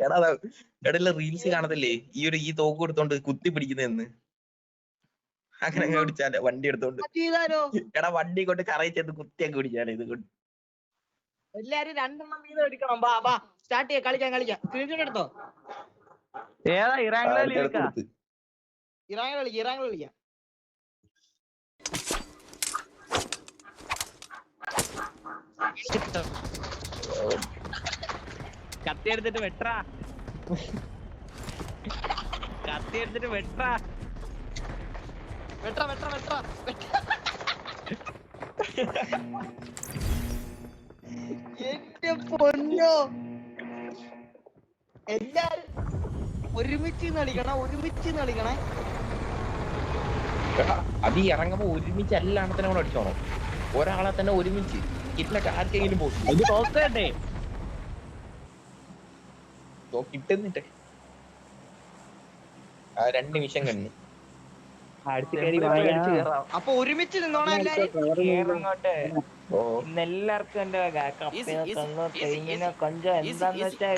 എടാ റീൽസ് കാണത്തില്ലേ ഈ തോക്ക് കൊടുത്തോണ്ട് കുത്തി പിടിക്കുന്നതെന്ന് അങ്ങനെ പിടിച്ചാലേ വണ്ടി എടുത്തോണ്ട് എടാ വണ്ടി കൊണ്ട് കറയി ചെന്ന് കുത്തിയൊക്കെ പിടിച്ചാലേ ഇത് കൊണ്ട് എല്ലാരും 2 എണ്ണം വീതം എടുക്കണം. ബാ സ്റ്റാർട്ട് ചെയ്യാം, കളിക്കാം. സ്ക്രീൻഷോട്ട് എടുത്തോ. ഏതാ ഇറാങ്ങൾ കളിക്കാം. കത്തി എടുത്തിട്ട് വെട്ടാ. എന്റെ പൊന്നോ, എല്ലാരും ഒരുമിച്ച് കളിക്കണേ. അത് ഇറങ്ങുമ്പോ ഒരുമിച്ച് എല്ലാത്തിനും കൂടെ അടിച്ചോണം. ഒരാളെ തന്നെ ഒരുമിച്ച് കിട്ടിലൊക്കെ ആർക്കെങ്കിലും പോകും കിട്ടുന്നിട്ടേ 2 നിമിഷം കണ്ണു അപ്പൊ ഒരുമിച്ച് നിന്നോണേ എല്ലാവർക്കും എന്റെ തെങ്ങിനോ കൊഞ്ചോ എന്താന്ന് വെച്ചാൽ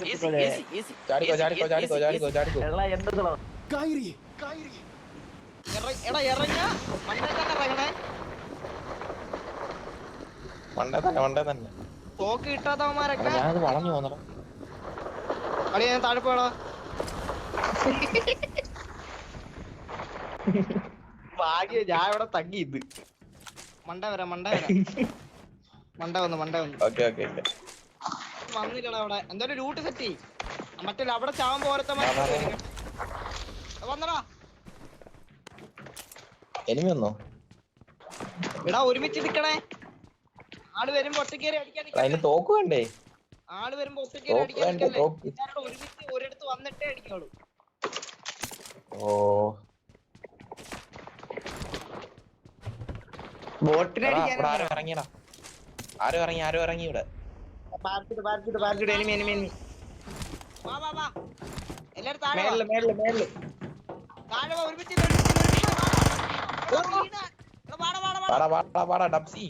മണ്ട തന്നെ തോക്ക് കിട്ടാത്തവന്മാരൊക്കെ ഞാനത് വളഞ്ഞു പോന്നടാ. കളി ഞാൻ താഴെ പോയടാ. ഭാഗ്യ ഞാൻ ഇവിടെ തങ്ങി. ഇത് മണ്ട വരാം. മണ്ട വന്നു വന്നില്ലടാ. അവിടെ എന്തായാലും റൂട്ട് സെറ്റ് ചെയ്യും. മറ്റേ അവിടെ ചാവാൻ പോരത്തെ വന്നടാ. എനിമി വന്നോ? എടാ ഒരുമിച്ച് നിക്കണേ. ആള് വരുമ്പോ ഒറ്റക്കേറി അടിക്കാൻ. അതിന് തോക്ക് വേണ്ടേ? ആള് വരുമ്പോ ഒറ്റക്കേറി അടിക്കാൻ. ഒരുമിച്ച് ഒരിടത്ത് വന്നിട്ടേ അടിക്കുള്ളൂ. ബോട്ടിനെ ആരും ഇറങ്ങി ഇവിടെ. എനിമി. വാ എല്ലാരും താഴെ താഴെ ഒരുമിച്ച് ഡബ്സി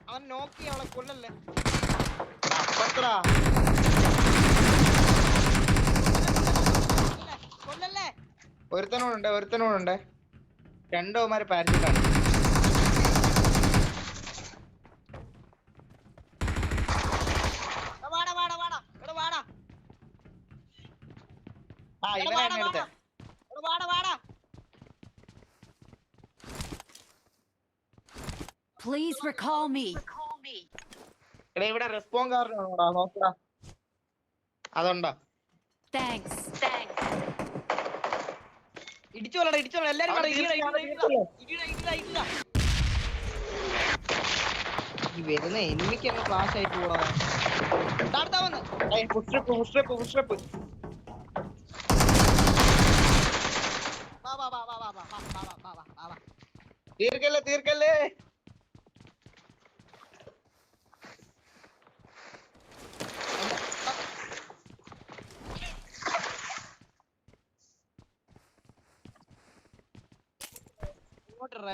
അവൻ നോക്കി അവളെ കൊല്ലല്ലേ. ഒരുത്തനോടുണ്ട് 2 അവന്മാര് പാരന്റിലാണ്. Please recall me. ഇവിടെ റെസ്പോൺ കാർഡാണോടാ നോക്കടാ. അതുണ്ടോ? Thanks. ഇടിച്ചോളടാ എല്ലാരും ഈ വരുന്ന എനിമിക്ക് അങ്ങ് ഫ്ലാഷ് ആയിട്ട് പോടാ. തീർക്കല്ലേ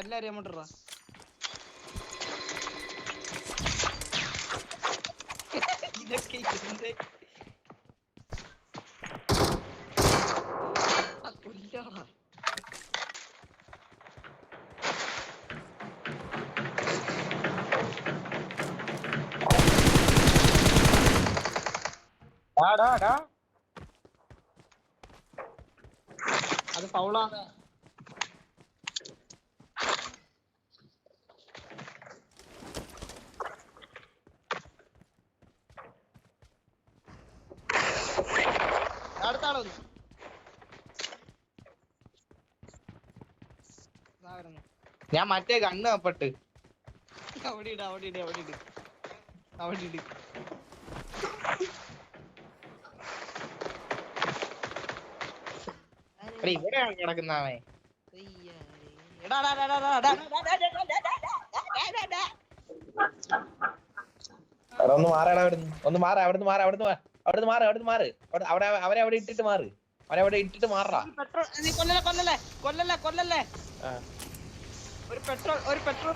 എല്ലാരും അങ്ങോട്ട് ഇതൊക്കെ അത് ഫൗളാണ്. അടുത്താളോ ഞാൻ മറ്റേ കണ്ണ് അപ്പട്ട് അവിടെ ഇട് ഇവിടെയാണ് കിടക്കുന്നവൻ. ഒന്ന് മാറ അവിടുന്ന് മാറ് അവരെ അവിടെ ഇട്ടിട്ട് മാറ്. അവനവിടെ ഇട്ടിട്ട് മാറാ. പെട്രോൾ നീ കൊല്ലല്ലേ. ആ. ഒരു പെട്രോൾ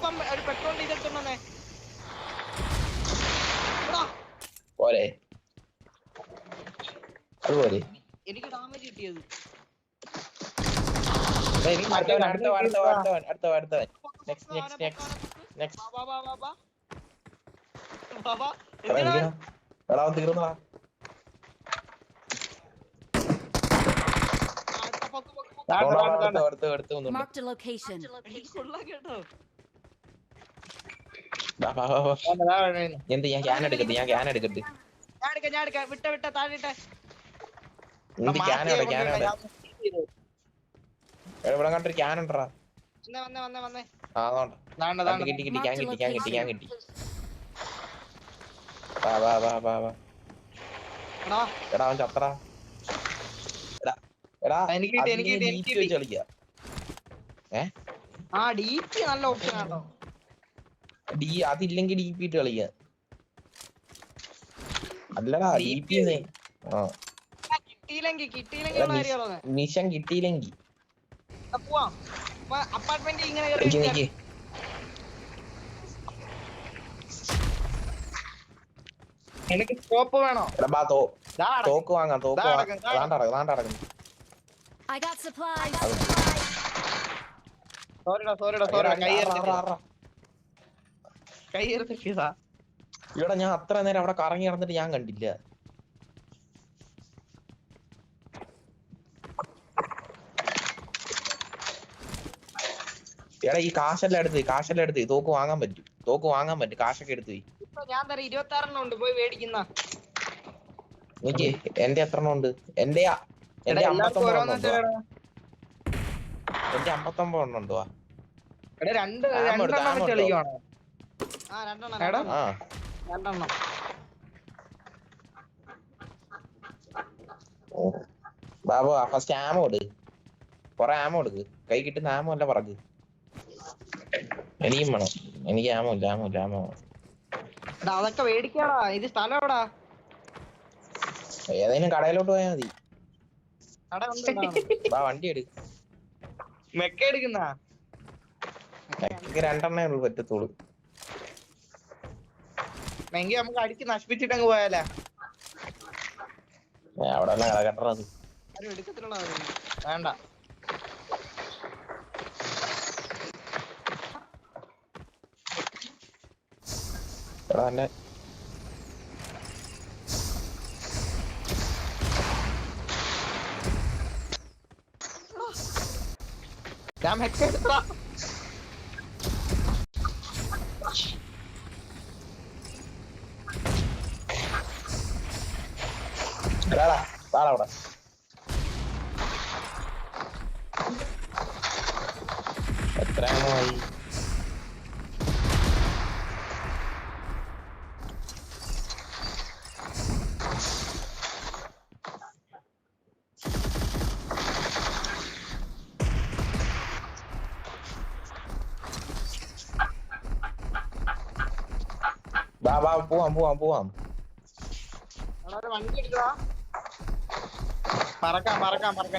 പമ്പ് ഒരു പെട്രോൾ ഇതെടുത്തോണ്ടേ പോരെ അതുപോലെ എനിക്ക് ഡാമേജ് കിട്ടിയത്. അടുത്തവൻ. നെക്സ്റ്റ്. എടാ അവൻ തീർന്നടാ. അടുത്ത് വന്നുണ്ട്. Marked a location. കേട്ടോ എന്ത് ഞാൻ ക്യാൻ എടുക്കട്ടെ ഞാൻ എടുക്കാം വിട്ട താഴെ എന്ത് ക്യാനോടെ ഇവിടെ കണ്ടൊരു ക്യാൻ ഉണ്ടടാ. വന്നേ ആ അതുകൊണ്ട് കിട്ടി ക്യാൻ കിട്ടി. വാ. എടാ അവൻ ചത്തടാ. എടാ എനിക്ക് കിട്ടി. കളിക്കാം. ആ DP നല്ല ഓപ്ഷൻ ആണോ. അതില്ലെങ്കിൽ DP ഇട്ട് കളിക്കാം. അല്ലടാ DP കിട്ടിയില്ലെങ്കിൽ മിഷൻ കിട്ടിയില്ലെങ്കി പോവാം. അപ്പാർട്ട്മെന്റ് ഇങ്ങനെ നിക്ക്. എനിക്ക് സ്കോപ്പ് വേണോ? എടാ തോക്ക് വാങ്ങാം. നടക്കുന്നു. I got supplies. സോറിടാ കൈയേർത്തിട്ടാ. ഇവിടെ ഞാൻ അത്ര നേരം അവിടെ കറങ്ങി നടന്നിട്ട് ഞാൻ കണ്ടില്ല. എടാ ഈ കാശെല്ലാം എടുത്ത് തോക്ക് വാങ്ങാൻ പറ്റും. കാശൊക്കെ എടുത്ത് ഞാൻ തരാം 26 ഉണ്ട് പോയി മേടിക്കുന്ന. എനിക്ക് എന്റെ എത്ര ഉണ്ട്? എന്റെ 59 ഉണ്ടോ? രണ്ടെണ്ണം ബാബു ഫസ്റ്റ് ആമോ കൊറേ ആമോ എടുക്ക്. കൈ കിട്ടുന്ന ആമോ അല്ല പറക്ക്. എനിക്കും വേണം. എനിക്ക് ആമോ ഇല്ല. അതൊക്കെ മേടിക്കാടാ. ഇത് സ്ഥലം എവിടാ? ഏതെങ്കിലും കടയിലോട്ട് പോയാ മതി. വണ്ടി മെക്ക എടുക്കുന്ന രണ്ടെണ്ണേ ഉള്ളു പറ്റത്തുള്ളൂ. എങ്കിൽ നമുക്ക് അടിച്ച് നശിപ്പിച്ചിട്ടങ്ങ് പോയാലേ. അവിടെ കെട്ടണത് എടുക്കത്തിലുള്ള വേണ്ട. എടാ എന്നെ ഞാൻ മെക്ക എടുത്താ. അവിടെ എത്രയായി? പോവാം. വണ്ടി എടുക്കടാ. പറക്കാം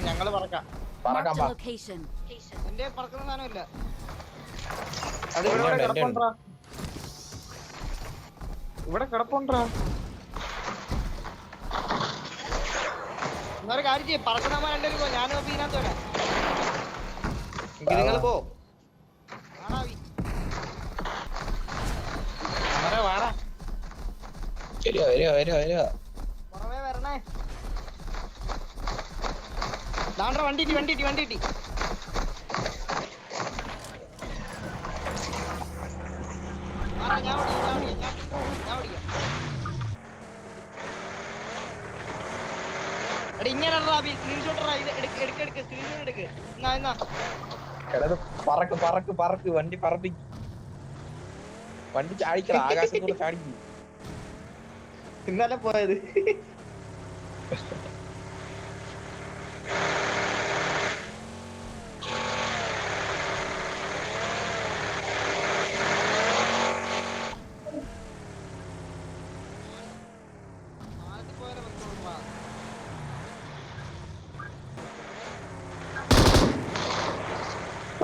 ഞങ്ങള് പറക്കാം. Marked a location. എന്റെ പറക്കുന്ന സാധനമില്ല. അത് ഇവിടെ കിടപ്പുണ്ടാ. എന്നൊരു കാര്യം ചെയ്യും. പറക്കുന്ന രണ്ടുപേരും പോ. ഞാനും അപ്പൊ ഇതിനകത്ത് വരാം. നിങ്ങൾ പോ. വാടാ. വരിക. പുറമേ വരണേ. ദാണ്ട വണ്ടി ഇട്ടി. ഞാൻ ഓടിക്കാം. എടാ ഇങ്ങനെ സ്ക്രീൻഷോട്ട് എടുക്ക് സ്ക്രീൻഷോട്ട് എടുക്ക്. എന്നാ പറക്ക് വണ്ടി പറപ്പിക്ക്. വണ്ടി ചാടിക്കണം. ആകാശത്തൂടെ ചാടിക്കും. ഇന്നലെ പോയത്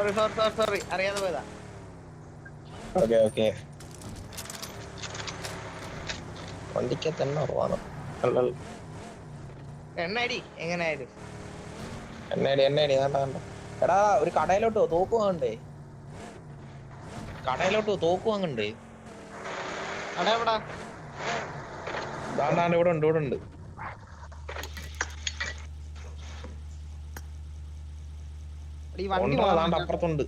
സോറി അറിയാതെ പോയതാ. ഓക്കെ വണ്ടിക്കകത്ത് എണ്ണ കുറവാണ്. എണ്ണ അടി എങ്ങനെയായാലും. എണ്ണ കണ്ട എടാ ഒരു കടയിലോട്ടോ തോക്ക് വാങ്ങണ്ടേ? തോക്ക് വാങ്ങണ്ടേ? അടാ എവിടാ? ദാണ്ടാണ്ട് ഇവിടെ ഉണ്ട്. ഈ വണ്ടി ദാണ്ട് അപ്പുറത്തുണ്ട്.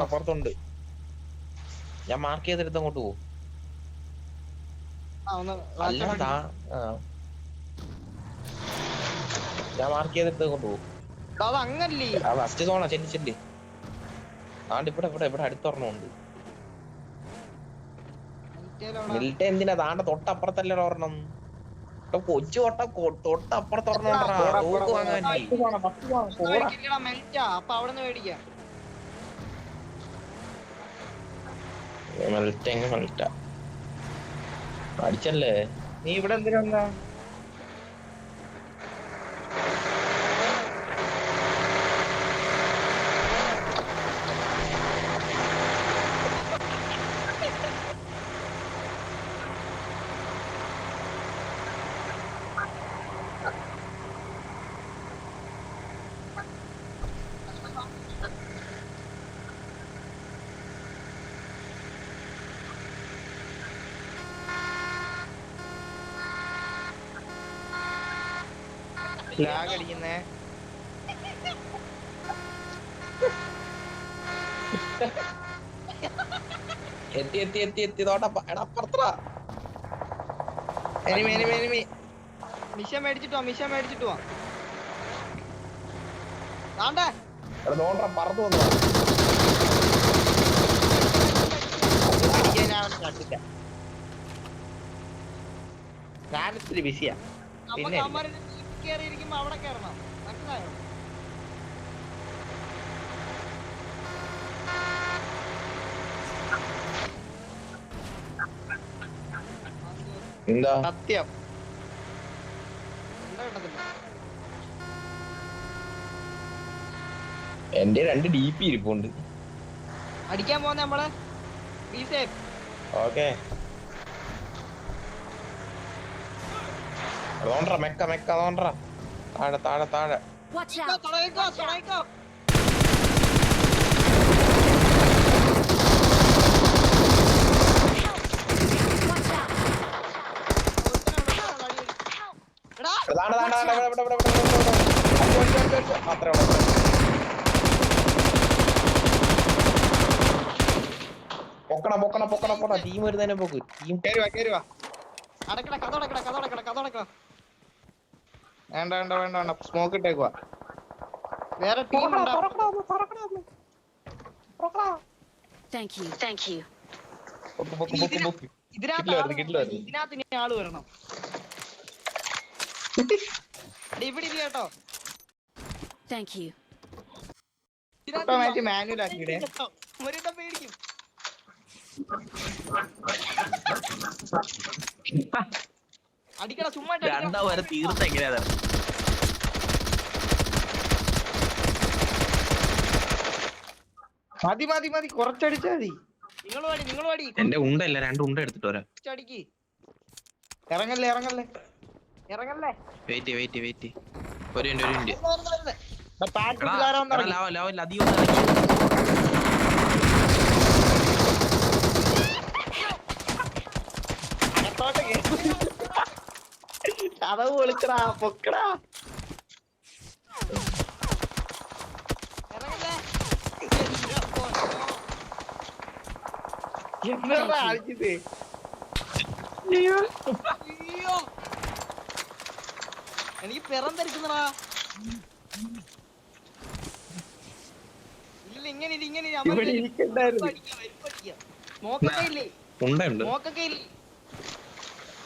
അപ്പുറത്തുണ്ട്. ഞാൻ മാർക്ക് ചെയ്തെടുത്ത് അങ്ങോട്ട് പോകും. അല്ലടാ ഞാൻ മാർക്ക് ചെയ്തെടുത്ത് അങ്ങോട്ട് പോകും. അങ്ങല്ലേ ഫസ്റ്റ് സോണാ. ചെല്ലി ആണ്ട് ഇവിടെ അടുത്തൊരെണ്ണമുണ്ട്. മിലിറ്റ എന്തിനാ? താണ്ട തൊട്ടപ്പുറത്തല്ലേ ഒരെണ്ണം. കൊച്ചു തൊട്ടപ്പുറത്തൊരെണ്ണം തോക്ക് വാങ്ങാൻ. അപ്പൊ അവിടെ മേടിക്കാം. മെൽറ്റ അടിച്ചല്ലേ നീ ഇവിടെ എന്തിനാ? ലാഗ് അടിക്കുന്നേ. എത്തി തോട്ടപ്പുറത്താ. മിഷ മേടിച്ചിട്ട് വാ. പറന്നു വന്നു. ഞാനിത്തിരി ബിസിയാ. പിന്നെ കേറിയിരിക്കുമ്പോ അവിടെ കേറണം. മനസ്സിലായോ? എന്താ സത്യം? എന്റെ 2 DP ഇരിപ്പുണ്ട്. അടിക്കാൻ പോന്നെ നമ്മള്. ഓക്കെ മെക്ക താഴെ. Watch out! Watch out! പൊക്കണ ടീം വരുന്നതിനെ പോക്ക്. ടീം കേറുവാ. കഥ വേണ്ട സ്മോക്ക് ഇട്ടേക്കുവാ. വേറെ ടീം Thank you. ഇതിനകത്ത് ഇനി ആള് വരണം. ഇവിടെ കേട്ടോ. Thank you. മാനുവൽ ആക്കിയിടേ. ഒരിടം പേടിക്കും. അടിക്കട ചുമ്മാ വരെ തീർത്ത് എങ്ങനെയാ? മതി കുറച്ചടിച്ചാ മതി. നിങ്ങൾ പാടി. എന്റെ ഉണ്ടല്ല 2 ഉണ്ട എടുത്തിട്ട് വരാം. അടിക്ക്. ഇറങ്ങല്ലേ. വെയിറ്റ് ഒരു മിനിറ്റ്. കഥവ് വിളിക്കടാ പൊക്കടാ. എനിക്ക് പിറം ധരിക്കുന്നടാ. ഇല്ല ഇങ്ങനെ മോക്കൊക്കെ ഇല്ലേ? മോക്കൊക്കെ ഇല്ലേ?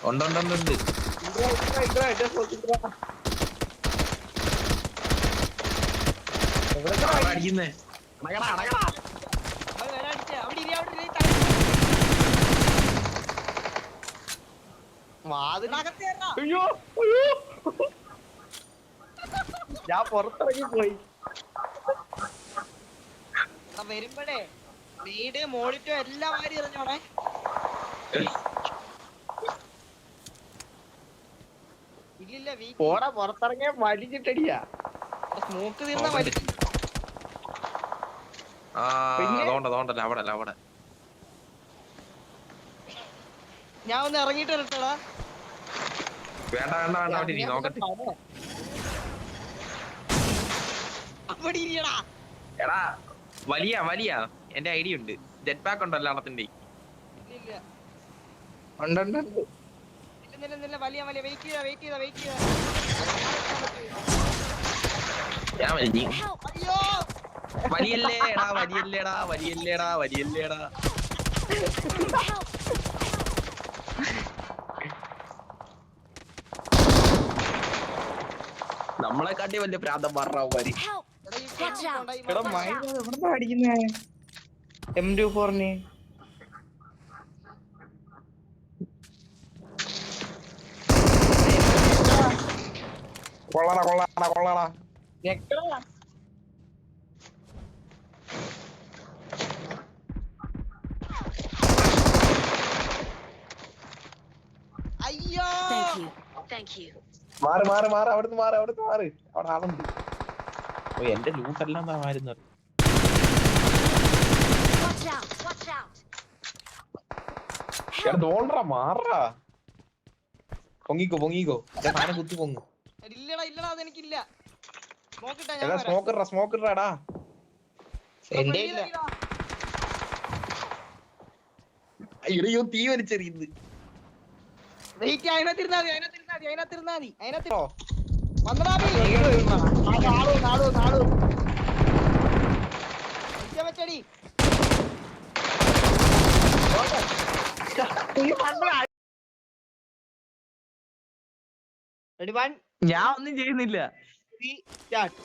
ഉണ്ട് അടിക്കുന്നേ. അയ്യോ ഞാൻ പുറത്തിറങ്ങി പോയി. വരുമ്പഴേ വീട് മോളിറ്റോ എല്ലാം വാരി എറിഞ്ഞോണേ. ഇല്ലില്ല പോടാ പുറത്തിറങ്ങിയ വലിച്ചിട്ടടിയാ. സ്മോക്ക് തീർന്ന വലി. അവിടെ ഞാൻ ഒന്ന് ഇറങ്ങിട്ട് വരട്ടടാ. വേണ്ട വേണ്ട വേണ്ട അവിടെ ഇരി, നോക്കട്ടെ. അവിടെ ഇരിയടാ. എടാ വലിയ വലിയ എന്റെ ഐഡിയ ഉണ്ട്. ജെറ്റ് പാക്ക് ഉണ്ടല്ലോ അണത്തിന്റെ. ഇല്ലില്ല ഉണ്ട് ഇല്ല വലിയ വലിയ വെയിറ്റ് ചെയ്താ ഞാൻ വലിഞ്ഞു. അയ്യോ വലിയല്ലേടാ വലിയല്ലേടാ. നമ്മളെ കാട്ടി വലിയ പ്രാന്തം പറഞ്ഞവന്മാര്. Help! Watch out! എടാ മൈൻ എവിടുന്നാ അടിക്കുന്നേ? M24 കൊള്ളാടാ. അയ്യോ Thank you. മാറ് അവിടുന്ന് മാറ്. അവിടെ ആളുണ്ട്. എന്റെ ലൂട്ടെല്ലാം മാറുന്നത്. Watch out! തോണ്ടറാ മാറാ. പൊങ്ങിക്കോ സാധനം കുത്തി പൊങ്ങും. ഇല്ലടാ അതെനിക്കില്ല. നോക്കിട്ടാ ഞാൻ സ്മോക്ക് ഇടാടാ. എന്റെ ഇല്ല. അയ്യോ തീ വലിച്ചെറിയുന്നത്. വെയിറ്റ് അതിനകത്തിരുന്നാ മതി. വന്നടാ വെച്ചടി. ഞാൻ ഒന്നും ചെയ്യുന്നില്ല. സ്റ്റാർട്ട്